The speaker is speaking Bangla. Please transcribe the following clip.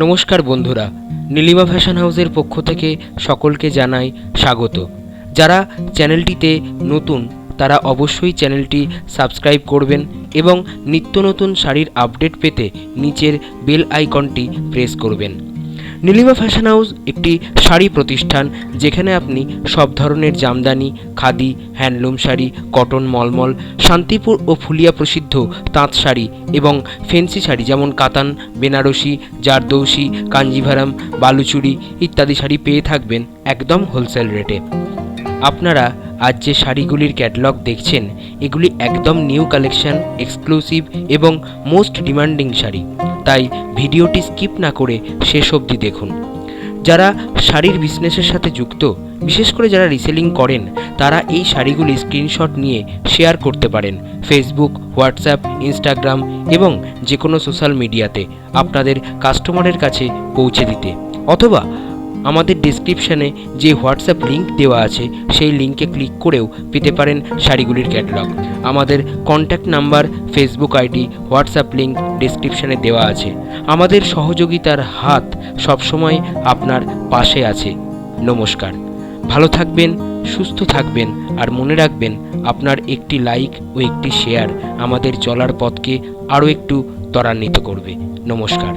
নমস্কার বন্ধুরা, নীলিমা ফ্যাশন হাউসের পক্ষ থেকে সকলকে জানাই স্বাগত। যারা চ্যানেলটিতে নতুন তারা অবশ্যই চ্যানেলটি সাবস্ক্রাইব করবেন এবং নিত্য নতুন শাড়ির আপডেট পেতে নিচের বেল আইকনটি প্রেস করবেন। নীলিমা ফ্যাশন হাউস একটি শাড়ি প্রতিষ্ঠান, যেখানে আপনি সব ধরনের জামদানি, খাদি, হ্যান্ডলুম শাড়ি, কটন, মলমল, শান্তিপুর ও ফুলিয়া প্রসিদ্ধ তাঁত শাড়ি এবং ফেন্সি শাড়ি যেমন কাতান, বেনারসি, জারদৌসি, কাঞ্জিভারাম, বালুচুরি ইত্যাদি শাড়ি পেয়ে থাকবেন একদম হোলসেল রেটে। আপনারা আজ যে শাড়িগুলির ক্যাটালগ দেখছেন, এগুলি একদম নিউ কালেকশন, এক্সক্লুসিভ এবং মোস্ট ডিমান্ডিং শাড়ি, তাই ভিডিওটি স্কিপ না করে শেষ অবধি দেখুন। যারা শাড়ির বিজনেসের সাথে যুক্ত, বিশেষ করে যারা রিসেলিং করেন, তারা এই শাড়িগুলি স্ক্রিনশট নিয়ে শেয়ার করতে পারেন ফেসবুক, হোয়াটসঅ্যাপ, ইনস্টাগ্রাম এবং যে কোনো সোশ্যাল মিডিয়াতে আপনাদের কাস্টমারের কাছে পৌঁছে দিতে, অথবা আমাদের ডেসক্রিপশানে যে হোয়াটসঅ্যাপ লিঙ্ক দেওয়া আছে সেই লিঙ্কে ক্লিক করেও পেতে পারেন শাড়িগুলির ক্যাটালগ। আমাদের contact number, Facebook ID, WhatsApp link ডেসক্রিপশানে দেওয়া আছে। আমাদের সহযোগিতার হাত সবসময় আপনার পাশে আছে। নমস্কার, ভালো থাকবেন, সুস্থ থাকবেন, আর মনে রাখবেন আপনার একটি লাইক ও একটি শেয়ার আমাদের চলার পথকে আরও একটু ত্বরান্বিত করবে। নমস্কার।